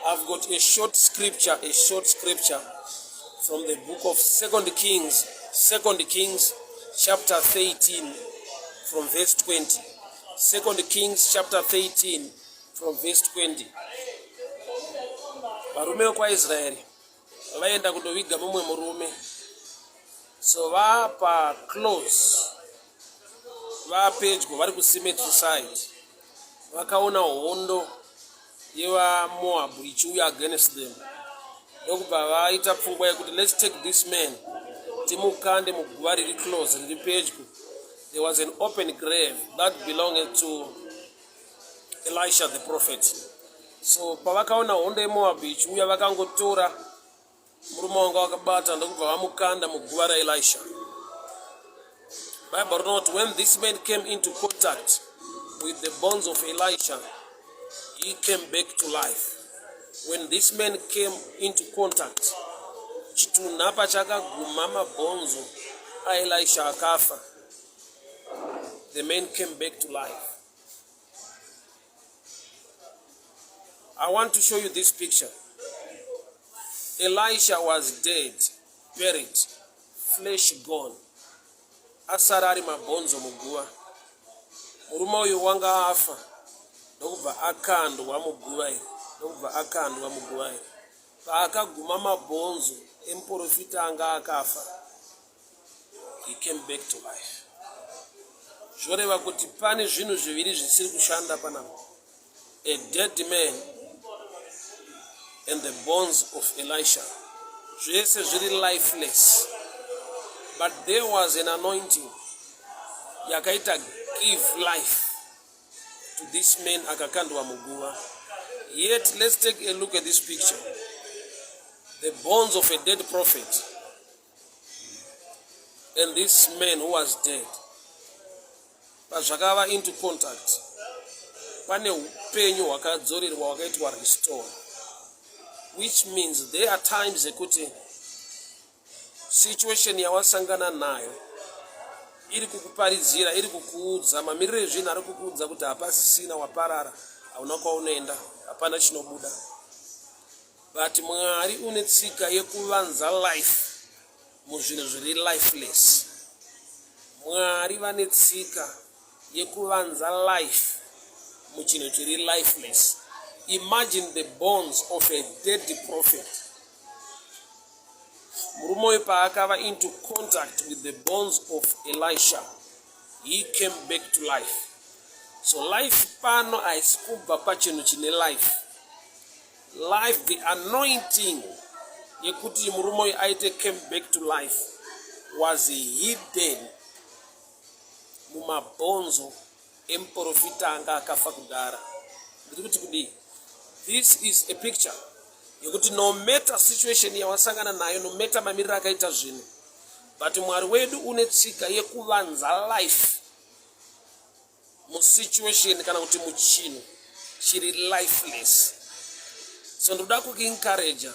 I've got a short scripture from the book of Second Kings chapter 13 from verse 20. Second Kings chapter 13 from verse 20. Varume kwa Israeli vaenda kundoviga mumwe murume, so vapa close, vapedyo vari kucemetery side, vakaona hondo yevaMoab ichiuya against them. Ndokubva vaita pfungwa yekuti let's take this man timukande muguva riri close riri pedyo. There was an open grave that belonged to Elisha the prophet. So pavakaona hondo yeMoab ichiuya vakangotora murume wanga wakabata ndokubva vamukanda muguva raElisha. Bible note, when this man came into contact with the bones of Elisha, he came back to life. When this man came into contact, chitunhapa chakaguma mabhonzo aElisha akafa. The man came back to life. I want to show you this picture. Elisha was dead, buried, flesh gone. Asarari mabhonzo muguva. Murume uyu wanga afa. Ndokubva akandwa muguva iri. Paakaguma mabhonzo emuprofita anga akafa, he came back to life. Zvoreva kuti pane zvinhu zviviri zvisiri kushanda panapa. A dead man and the bones of Elisha. Zvese zviri lifeless. But there was an anointing yakaita give life to this man akakandwa muguva. Yet let's take a look at this picture. The bones of a dead prophet and this man who was dead. Pazvakava into contact, pane upenyu hwakadzorerwa hwakaitwa restore. Which means there are times ekuti situation yawasangana nayo iri kukuparidzira, iri kukuudza, mamiriro ezvinhu ari kukuudza kuti hapasisina, waparara, hauna kwaunoenda, hapana chinobuda. But Mwari une tsika yekuvanza life muzvinhu zviri lifeless. Mwari vane tsika yekuvanza life muchinhu chiri lifeless. Imagine the bones of a dead prophet. Murume paakava into contact with the bones of Elisha, he came back to life. So life pano haisi kubva pachinhu chine life. Life, the anointing yekuti murume aite came back to life was hidden mumabhonzo emuprofita anga akafa kudara. Ndikuti kudii? This is a picture yekuti no matter situation yawasangana nayo, no matter mamiriro akaita zvinhu, but Mwari wedu une tsika yekuvanza life musituation kana kuti muchinhu chiri lifeless. So ndoda kuencourage,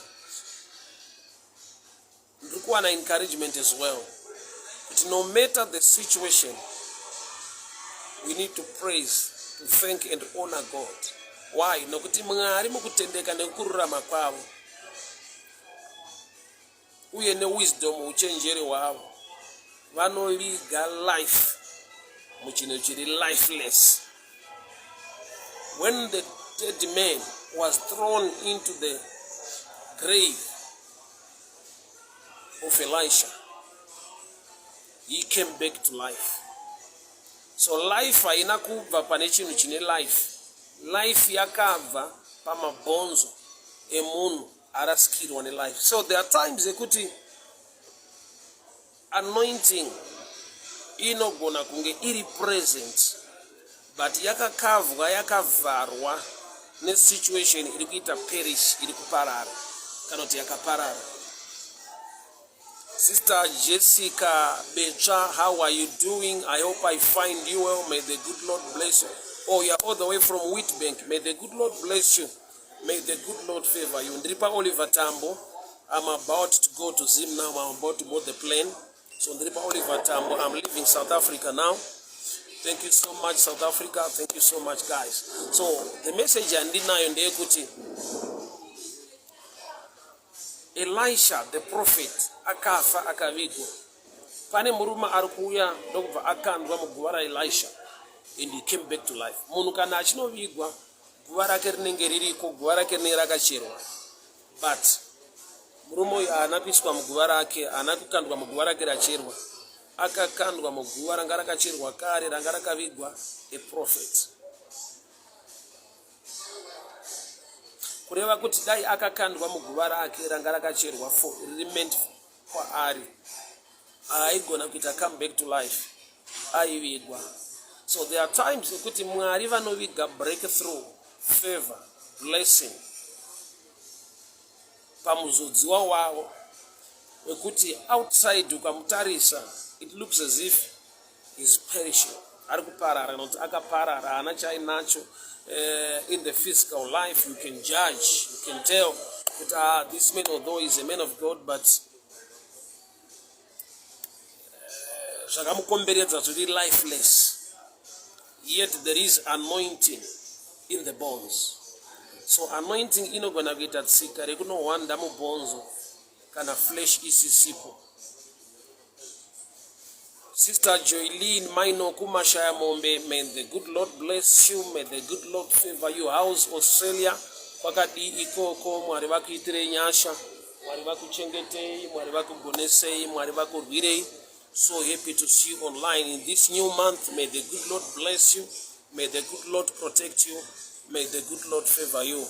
ndikuwana encouragement as well, but no matter the situation, we need to praise, to thank and honor God. Why? Nokuti Mwari mukutendeka nekururama kwavo uye newisdom uchenjeri wavo vanoliga life muchinhu chiri lifeless. When the dead man was thrown into the grave of Elisha, he came back to life. So life haina kubva pane chinhu chine life. Life yakabva pamabhonzo emunhu arasikirwa nelife. So there are times ekuti anointing inogona kunge iri present, but yakakavwa, yakavharwa nesituation iri kuita perish, iri kuparara, kana kuti yakaparara. Sister Jessica Becha, how are you doing? I hope I find you well. May the good Lord bless you. Oh, you're all the way from Wheatbank. May the good Lord bless you. May the good Lord favor you. Ndripa Oliver Tambo. I'm about to go to Zim now. I'm about to board the plane. So Ndripa Oliver Tambo. I'm leaving South Africa now. Thank you so much, South Africa. Thank you so much, guys. So the message andinayo ndeyekuti Elisha the prophet akafa akavigwa. Pane murume ari kuuya ndokubva akandwa muguva raElisha and he came back to life. Munhu kana achinovigwa guva rake rinenge ririko, guva rake rinenge rakacherwa. But murume uyu haana kuiswa muguva rake, haana kukandwa muguva rake racherwa. Akakandwa muguva ranga rakacherwa kare, ranga rakavigwa, a prophet. Kureva kuti dai akakandwa muguva rake ranga rakacherwa for remained kwaari, aigona kuita come back to life, aivigwa. So there are times kuti Mwari vanoviga breakthrough, favor, blessing pamuzodziwa wavo wekuti outside ukamutarisa it looks as if he's perishing, ari kuparara, not akaparara, haana chainacho. In the physical life you can judge, you can tell that this man, although he's a man of God, but zvakamukomberedza zviri lifeless, yet there is anointing in the bones. So anointing inogona kuita tsika rekunohwanda mubonzo kana flesh isisipo. Sister Joylene Maino Kumashaya Mombe, may the good Lord bless you, may the good Lord favor you. How's Australia? Wakati ikoko, Mwari vakuitire nyasha, Mwari vakuchengetei, Mwari vakugonesei, Mwari vakurwirei. So happy to see you online in this new month. May the good Lord bless you, may the good Lord protect you, may the good Lord favor you.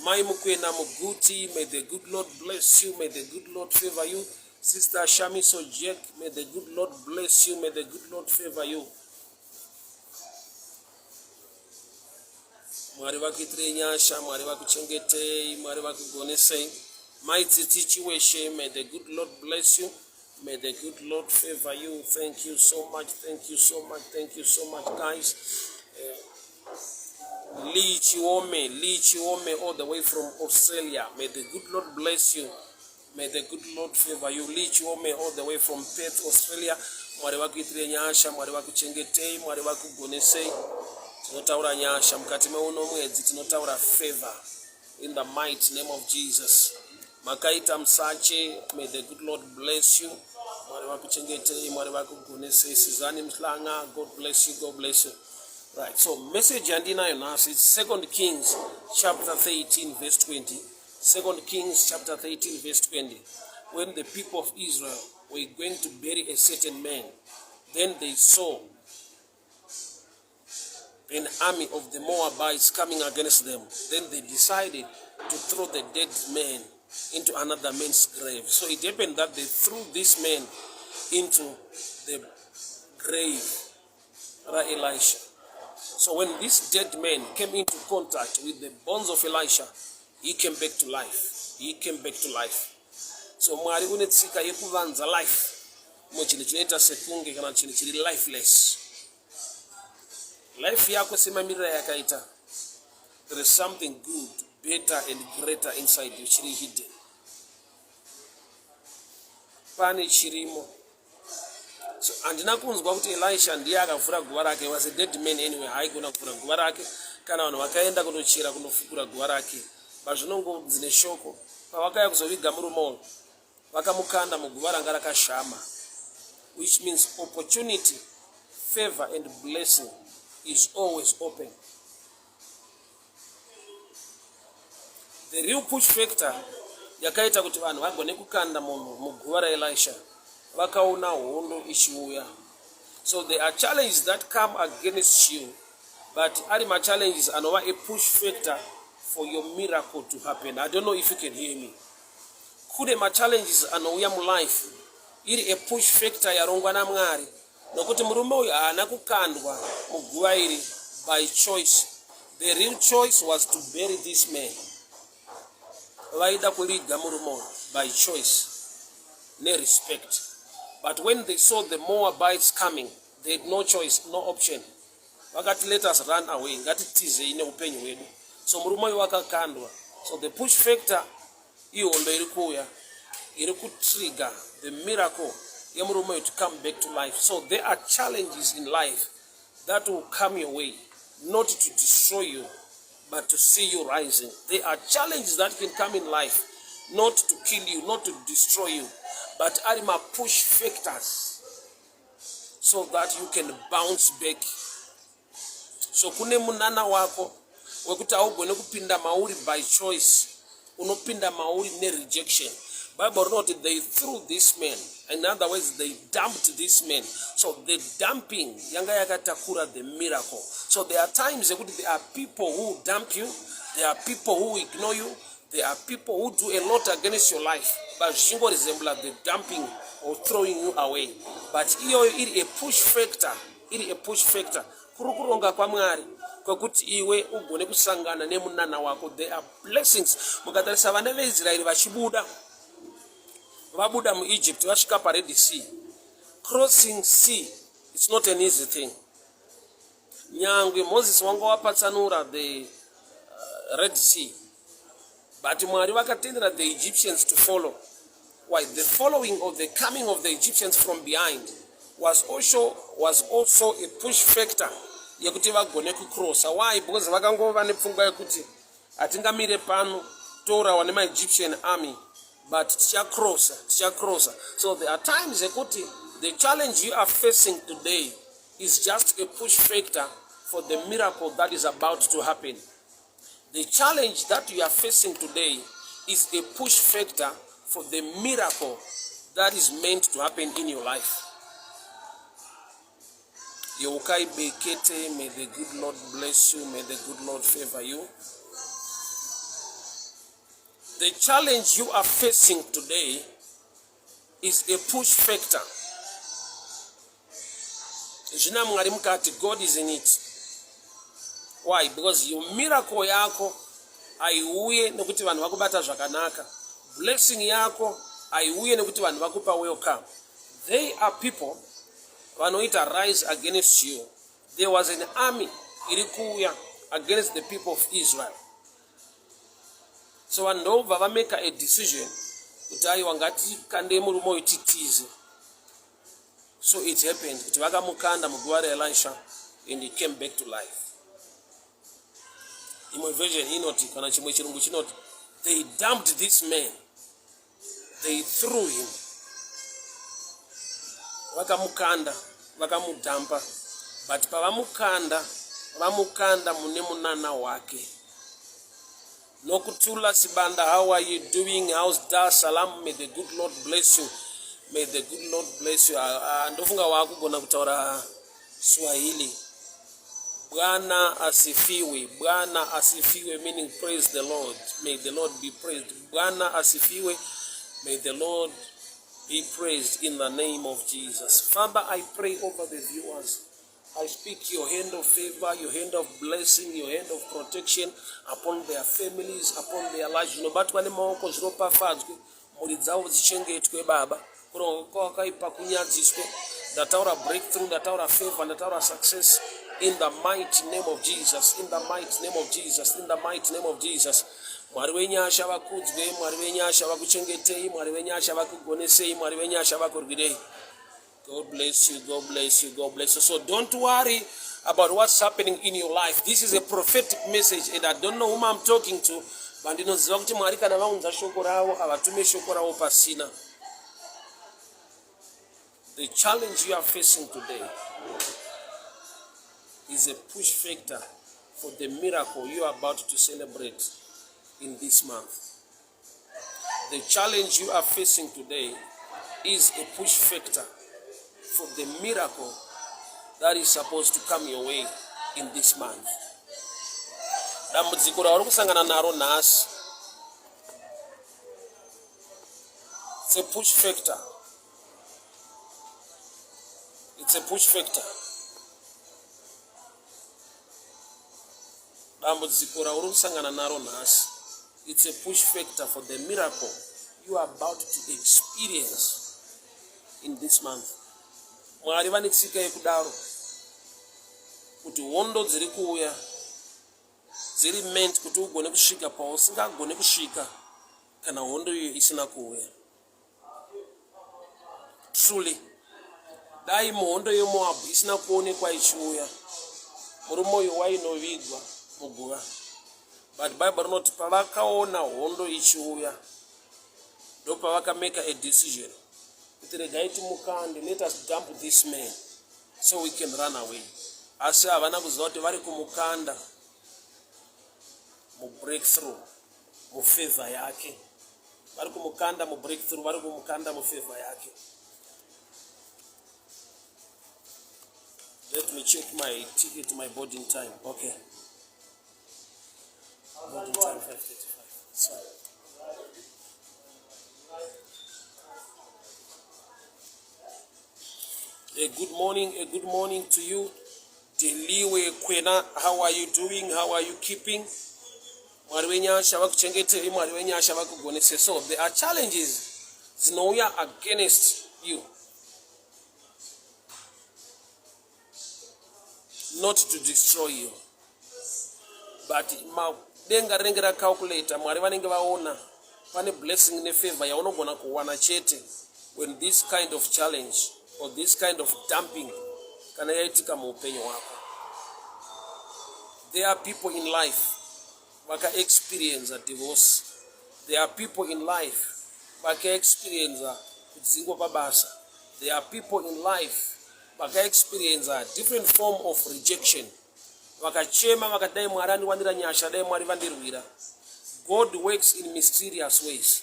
Mai Mukwena Muguti, may the good Lord bless you, may the good Lord favor you. Sister Shami Sojek, may the good Lord bless you, may the good Lord favor you. Mwari vakuitire nyasha, Mwari vakuchengetei, Mwari vakugonesei. Mighty Tichiweshe, may the good Lord bless you, may the good Lord favor you. Thank you so much, thank you so much, thank you so much, guys. Lee Chiome all the way from Australia, may the good Lord bless you. May the good Lord favor you. Lee Chiome all the way from Perth, Australia. Mwari vakuitire nyasha, Mwari vakuchengetei, Mwari vakugonesei. Tinotaura nyasha mukati meuno mwedzi, tinotaura favor in the mighty name of Jesus. Makaita Msache, may the good Lord bless you. Mwari vakuchengetei, Mwari vakugonesei. Sizani Mslanga, God bless you, God bless you. Right, so message andinayo nasi is 2 Kings chapter 13 verse 20. 2 Kings chapter 13 verse 20. When the people of Israel were going to bury a certain man, then they saw an army of the Moabites coming against them. Then they decided to throw the dead man into another man's grave. So it happened that they threw this man into the grave of Elisha. So when this dead man came into contact with the bones of Elisha, he came back to life. He came back to life. So Mwari une tsika yekuvanza life. Mochinhu chinoita sekunge kana chinhu chiri lifeless. Life yako semamirira yakaita. There is something good, better and greater inside you, chiri hidden. Pane chirimo. So andina kunzwa kuti Elisha ndiye akavhura guva rake. He was a dead man anyway, haigona kuvhura guva rake kana vanhu vakaenda kunochera kunofukura guva rake. Bazvinongo dzine shoko pavakaya kuzoviga murume vakamukanda muguva ranga rakashama, which means opportunity, favor and blessing is always open. The real push factor yakaita kuti vanhu vagone kukanda munhu muguva raElisha vakaona hondo ichiuya. So there are challenges that come against you, but ari challenges anova a push factor for your miracle to happen. I don't know if you can hear me. Kune challenges anouya mu life iri a push factor yarongwa naMwari nokuti murume uyu haana kukandwa muguva iri by choice. The real choice was to bury this man. Vaida kuliga murume uyu by choice, no respect. But when they saw the Moabites coming, they had no choice, no option. Vakati let us run away, ngatitize ine upenyu hwedu. So murume uyu wakakandwa. So the push factor ihondo iri kuuya iri kutrigger the miracle yemurume uyu to come back to life. So there are challenges in life that will come your way, not to destroy you, but to see you rising. There are challenges that can come in life, not to kill you, not to destroy you, but are push factors so that you can bounce back. So kune munana wako wekuti augone kupinda mauri by choice, unopinda mauri ne rejection. Bible wrote they threw this man. In other words, they dumped this man. So the dumping yanga yakatakura the miracle. So there are times there are people who dump you, there are people who ignore you, there are people who do a lot against your life, but shingo resemble the dumping or throwing you away. But it a push factor, it a push factor. Kurukuronga kwa Mwari kwekuti iwe ugone kusangana nemunana wako. There are blessings. Mukatarisa vana veIsraeri vachibuda, vabuda mu Egypt vasvika pa Red Sea. Crossing sea, it's not an easy thing. Nyangwe Moses wanga wapatsanura the Red Sea, but Mwari vakatendera the Egyptians to follow. Why? The following of the coming of the Egyptians from behind was also a push factor yekuti vagone kucrossa. Why? Because vakangova nepfungwa yekuti atingamire pano torawa nema Egyptian army, but tichacrossa. So there are times yekuti the challenge you are facing today is just a push factor for the miracle that is about to happen. The challenge that you are facing today is a push factor for the miracle that is meant to happen in your life. Yokai Bekete, may the good Lord bless you, may the good Lord favor you. The challenge you are facing today is a push factor. God is in it. Why? Because your miracle yako aiuye nekuti vanhu vakubata zvakanaka. Blessing yako aiuye nekuti vanhu vakupa welcome. They are people vanoita rise against you. There was an army irikuya against the people of Israel. So vanhu make a decision kuti aiwa ngatikande murume titize. So it happened kuti vakamukanda muguva raElisha and he came back to life. Imwe version inoti kana chimwe chirungu chinoti they dumped this man, they threw him, vakamukanda vakamudhampa, but pavamukanda vamukanda mune munana wake. Nokutula Sibanda, how are you doing? How's Dar Salam? May the good Lord bless you. May the good Lord bless you. Ndofunga wako gona kutaura Swahili. Bwana asifiwe. Bwana asifiwe, meaning praise the Lord. May the Lord be praised. Bwana asifiwe. May the Lord be praised in the name of Jesus. Father, I pray over the viewers. I speak your hand of favor, your hand of blessing, your hand of protection upon their families, upon their lives. Nobatwa nemaoko zviropafadzwe, mhuri dzavo dzichengetwe Baba. Kuronga wakaipa kunyadziswe. Ndataura breakthrough, ndataura favor, ndataura success in the mighty name of Jesus, in the mighty name of Jesus, in the mighty name of Jesus. Mwari wenyasha vakudzwe, Mwari wenyasha vakuchengetei, Mwari wenyasha vakugonesei, Mwari wenyasha vakurwirei. God bless you, God bless you, God bless you. So don't worry about what's happening in your life. This is a prophetic message and I don't know whom I'm talking to, but ndinoziva kuti Mwari kana vaunza shoko ravo avatume shoko ravo pasina. The challenge you are facing today is a push factor for the miracle you are about to celebrate in this month. The challenge you are facing today is a push factor for the miracle that is supposed to come your way in this month. Dambudziko rauri kusangana naro nhasi, it's a push factor. It's a push factor. Dambudziko rauri kusangana naro nhasi, it's a push factor for the miracle you are about to experience in this month. Mwari vanetsika yekudaro kuti hondo dziri kuuya dziri meant kuti ugone kusvika pausingagone kusvika kana hondo iyo isina kuuya. Truly, dai muhondo yemoabhu isina kuonekwa ichiuya, muri mwoyo wainovigwa muguva. But Bible rinoti pavakaona hondo ichiuya, ndopavakameka a decision kuti regai timukande, let us dump this man so we can run away. Asi havana kuziva kuti vari kumukanda mubreakthrough, mufavor yake. Vari kumukanda mubreakthrough, vari kumukanda mufavor yake. Let me check my ticket, my boarding time. Okay. Boarding time 5:35. Sorry. A good morning to you. Deliwe Kwena, how are you doing? How are you keeping? So there are challenges zinouya against you, not to destroy you, but denga rengera calculator mwari vanenge vaona pane blessing ne favor yaunogona kuwana chete when this kind of challenge or this kind of dumping kana yaitika muupenyu hwako. There are people in life vaka experience a divorce. There are people in life vaka experience kudzingwa pabasa. There are people in life vaka experience a different form of rejection. Vakachema vakadai mwari andiwanira nyasha, dai mwari vandirwira. God works in mysterious ways.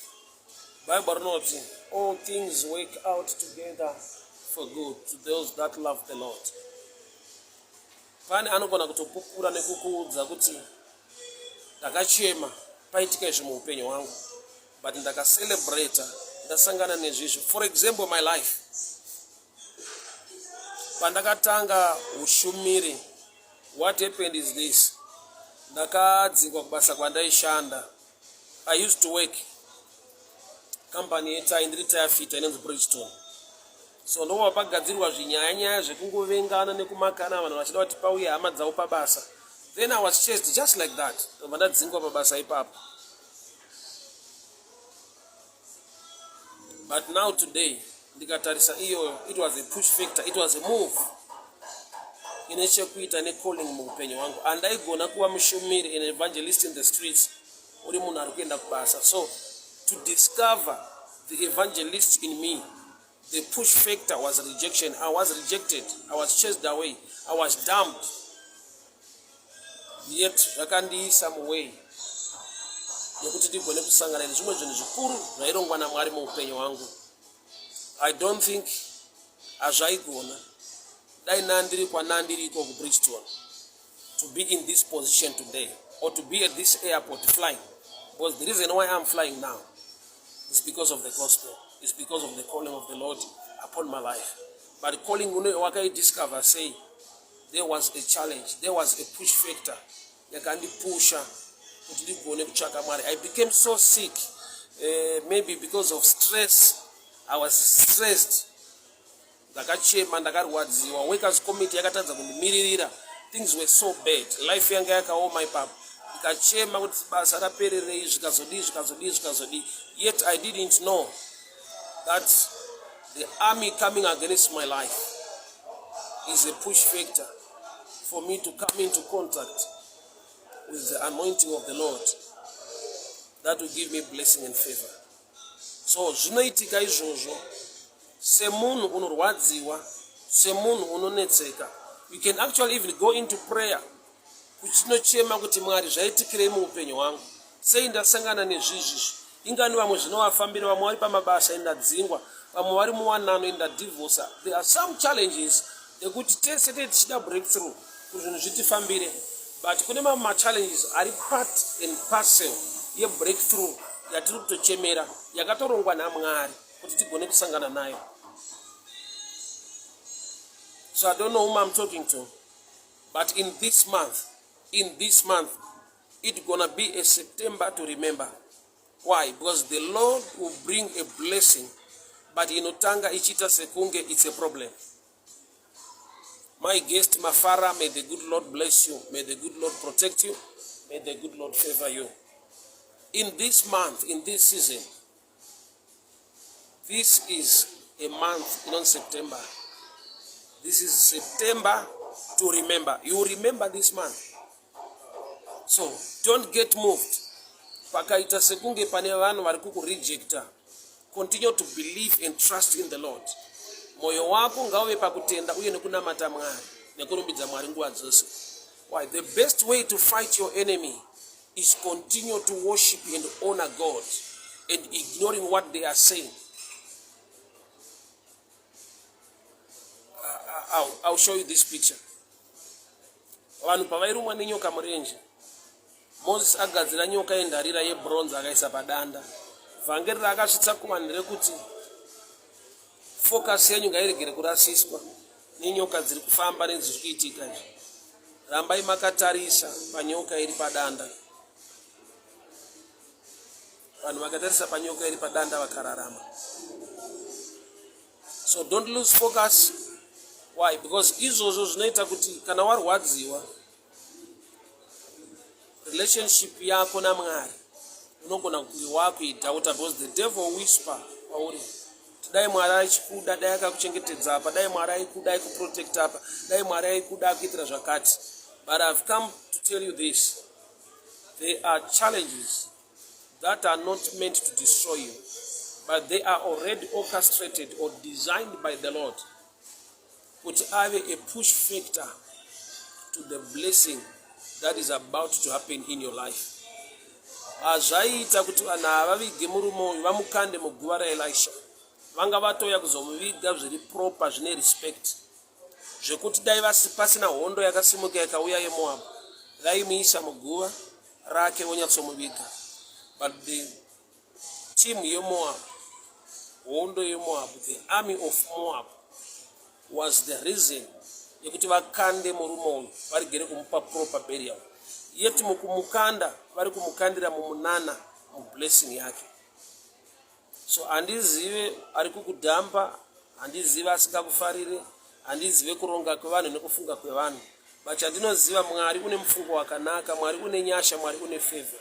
Bible rinoti all things work out together for good to those that love the Lord. Pane anogona kutopupura nekukuudza kuti ndakachema paitika izvi muupenyu hwangu, but ndakacelebrata, ndasangana nezvizvi. For example, my life, pandakatanga ushumiri, what happened is this: ndakadzingwa kubasa kwandaishanda. I used to work company yetai ndiri tire fitter inonzi Bridgestone. So ndova pagadzirwa zvinyanya zvekungovengana nekumakana vanhu vachida kuti pauye hama dzavo pabasa. Then I was chased just like that. Ndadzingwa pabasa ipapo. But now today, ndikatarisa iyo, it was a push factor, it was a move ine chekuita necalling muupenyu hwangu. Andaigona kuva mushumiri, an evangelist in the streets, uri munhu ari kuenda kubasa. So to discover the evangelist in me, the push factor was rejection. I was rejected, I was chased away, I was dumped. Yet zvakandiisa muway yekuti ndigone kusangana nezvimwe zvinhu zvikuru zvairongwa naMwari muupenyu hwangu. I don't think hazvaigona dai nandiri kwanandiriko kuBridgestone to be in this position today, or to be at this airport flying. Because the reason why I'm flying now is because of the gospel. It's because of the calling of the Lord upon my life. But calling wakai discover, say, there was a challenge, there was a push factor. I became so sick, maybe because of stress. I was stressed. Workers committee yakatadza. Things were so bad. Life yanga yakaoma ipapo. Yet I didn't know that the army coming against my life is a push factor for me to come into contact with the anointing of the Lord that will give me blessing and favor. So zvinoitika izvozvo semunhu unorwadziwa, semunhu unonetseka, you can actually even go into prayer kuchinochema kuti Mwari zvaitikirei muupenyu hwangu, sei ndasangana nezvizvi. Ingani vamwe zvinovafambira, vamwe vari pamabasa indadzingwa, vamwe vari muwanano indadivorsa. There are some challenges ekuti tese tichida breakthrough kuti zvinhu zvitifambire, but kune mamwe challenges ari part and parcel ye breakthrough yatiri kutochemera, yakatorongwa naMwari kuti tigone kusangana nayo. So I don't know whom I'm talking to, but in this month, it's gonna be a September to remember. Why? Because the Lord will bring a blessing, but inotanga ichita sekunge, it's a problem. My guest Mafara, may the good Lord bless you, may the good Lord protect you, may the good Lord favor you. In this month, in this season, this is a month, September. This is September to remember. You remember this month. So don't get moved. Pakaita sekunge pane vanhu vari kukurejecta. Continue to believe and trust in the Lord. Moyo wako ngauve pakutenda uye nekunamata Mwari nekurumbidza Mwari nguva dzose. Why? The best way to fight your enemy is continue to worship and honor God and ignoring what they are saying. I'll show you this picture. Vanhu pavairumwa nenyoka murenje, Moses agadzira nyoka yendarira yebronze akaisa padanda. Vhangeri rakasvitsa kuvanhu rekuti focus yenyu ngairegere kurasiswa nenyoka dziri kufamba nezviri kuitika izvi. Rambai makatarisa panyoka iri padanda. Vanhu vakatarisa panyoka iri padanda vakararama. So don't lose focus. Why? Because izvozvo zvinoita kuti kana warwadziwa relationship yako naMwari unogona kunge wakuidhauta, because the devil whisper pauri dai Mwari aichikuda, dai akakuchengetedza apa, dai Mwari aikuda aikuprotect apa, dai Mwari aikuda akuitira zvakati. But I've come to tell you this. There are challenges that are not meant to destroy you, but they are already orchestrated or designed by the Lord to have a push factor to the blessing that is about to happen in your life. Azvaita kuti vanhu ava vige murume uyu vamukande muguva raElisha, vanga vatoya kuzomuviga zviri proper zvine respect, zvekuti dai pasina hondo yakasimuka yakauya yeMoabhu vaimuisa muguva rake vonyatsomuviga. But the team yeMoab, hondo yeMoab, the army of Moab was the reason yekuti vakande murume uyu varigere kumupa proper burial. Yet mukumukanda vari kumukandira mumunana mublessing yake. So handizive ari kukudhamba, handizive asingakufarire, handizive kuronga kwevanhu nekufunga kwevanhu, but chandinoziva Mwari une mufungo wakanaka, Mwari une nyasha, Mwari une favor.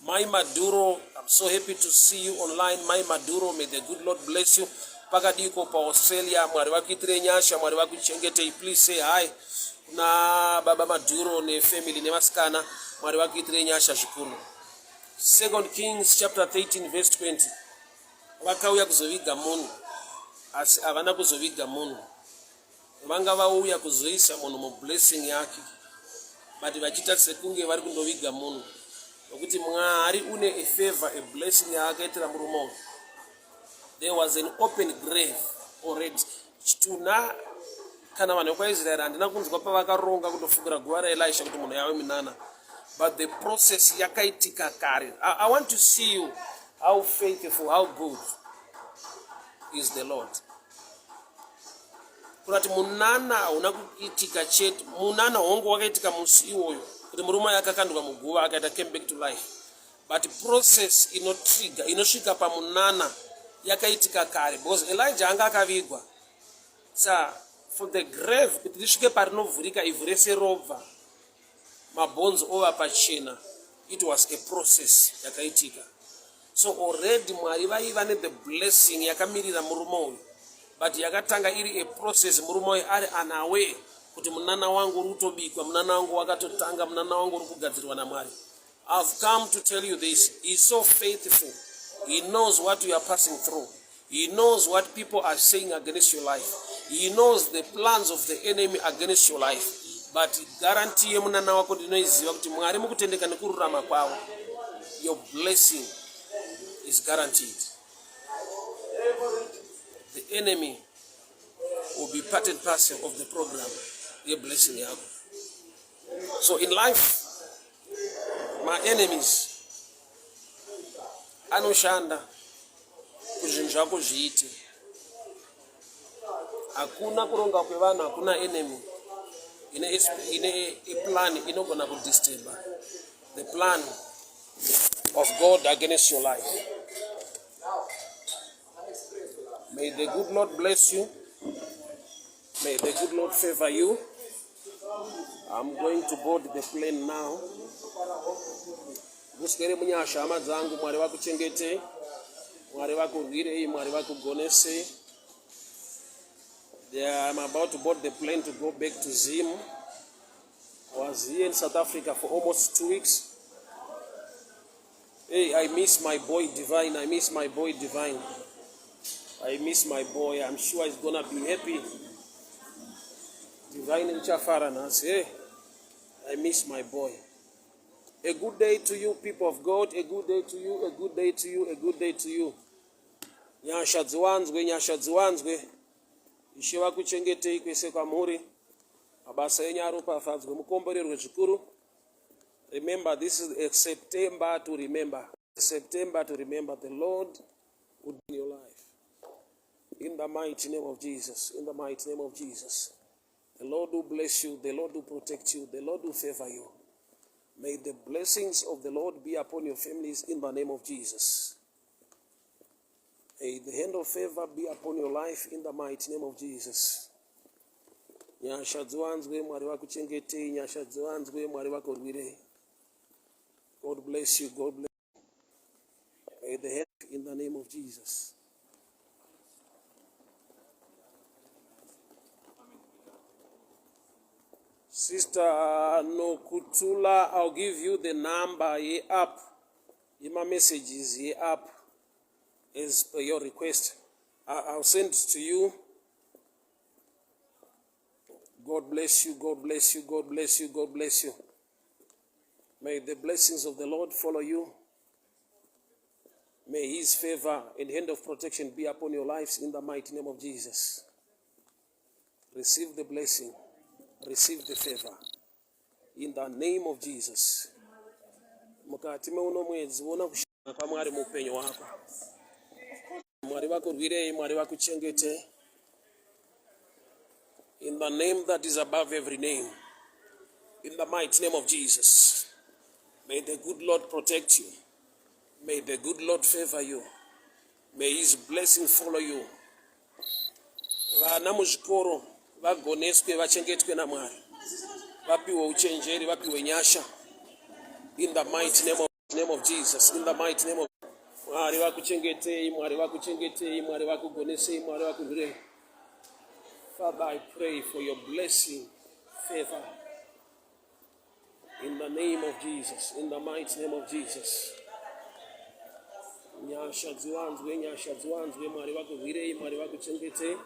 My Maduro, I'm so happy to see you online. My Maduro, may the good Lord bless you. Pakadiko pa Australia, Mwari vakuitire nyasha, Mwari vakuchengetei. Please say hi na Baba Maduro ne family ne vasikana, Mwari vakuitire nyasha zvikuru. 2 Kings chapter 13 verse 20. Vakauya kuzoviga munhu, asi havana kuzoviga munhu. Vanga vauya kuzoisa munhu mublessing yake, but vachita sekunge vari kundoviga munhu. Nokuti Mwari une a favor, a blessing yaakaitira murume uyu. There was an open grave already. Chituna kana vanhu vekwaIsraeri handina kunzwa pavakaronga kundofungira guva raElisha kuti munhu yave minana. But the process yakaitika kare. I want to see you how faithful, how good is the Lord. Kurati munana hauna kuitika chete, munana hongo wakaitika musi iwoyo kuti murume yakakanduka muguva akaita came back to life. But process inotrigger, inosvika pamunana yakaitika kare, because Elijah anga akavigwa. So for the grave kuti risvike parinovhurika ivhu rese robva mabhonzo ova pachena, it was a process yakaitika. So already Mwari vaiva the blessing yakamirira murume uyu, but yakatanga iri a process. Murume uyu ari unaware kuti munana wangu uri kutobikwa, munana wangu wakatotanga, munana wangu uri kugadzirwa naMwari. I've come to tell you this. He's so faithful. He knows what you are passing through. He knows what people are saying against your life. He knows the plans of the enemy against your life. But guarantee ye munana wako ndinoiziva kuti Mwari mukutendeka nekururama kwavo, your blessing is guaranteed. The enemy will be part and parcel of the program. Your blessing yako. So in life, my enemies anoshanda kuzvinhu zvako zviite. Hakuna kuronga kwevanhu, hakuna enemy ine a plan inogona kudisturb the plan of God against your life. May the good Lord bless you. May the good Lord favor you. I'm going to board the plane now. Musikere munyasha hama dzangu, Mwari vakuchengete, Mwari vakurwirei, Mwari vakugonese. Yeah, I'm about to board the plane to go back to Zim. I was here in South Africa for almost 2 weeks. Hey, I miss my boy Divine. I miss my boy Divine. I miss my boy. I'm sure he's gonna be happy. Divine in Chafaranas. Hey, I miss my boy. A good day to you, people of God. A good day to you. A good day to you. A good day to you. Nyasha dziwanzwe. Ishe vakuchengetei kwese kwamuri. Mabasa enyu aropafadzwe. Mukomborerwe zvikuru. Remember, this is a September to remember. September to remember. The Lord would be in your life. In the mighty name of Jesus. In the mighty name of Jesus. The Lord will bless you. The Lord will protect you. The Lord will favor you. May the blessings of the Lord be upon your families in the name of Jesus. May the hand of favor be upon your life in the mighty name of Jesus. Nyasha dziwanzwe Mwari vakuchengetei. Nyasha dziwanzwe Mwari vakurwirei. God bless you. God bless you. May the hand in the name of Jesus. Sister Nokutula, I'll give you the number here up. In my messages here up as per your request. I'll send it to you. God bless you. God bless you. God bless you. God bless you. May the blessings of the Lord follow you. May his favor and hand of protection be upon your lives in the mighty name of Jesus. Receive the blessing. Receive the favor. In the name of Jesus. Mukati meuno mwedzi wona kushaka kwaMwari muupenyu wako. Mwari vakurwirei, Mwari vakuchengete. In the name that is above every name. In the mighty name of Jesus. May the good Lord protect you. May the good Lord favor you. May his blessing follow you. Vana muzvikoro vagoneswe vachengetwe naMwari. Vapiwe uchenjeri, vapiwe nyasha. In the mighty name of Jesus. In the mighty name of Mwari vakuchengetei, Mwari vakuchengetei, Mwari vakugonesei, Mwari vakurwirei. Father, I pray for your blessing, favor. In the name of Jesus. In the mighty name of Jesus. Nyasha dziwanzwe Mwari vakurwirei, Mwari vakuchengetei.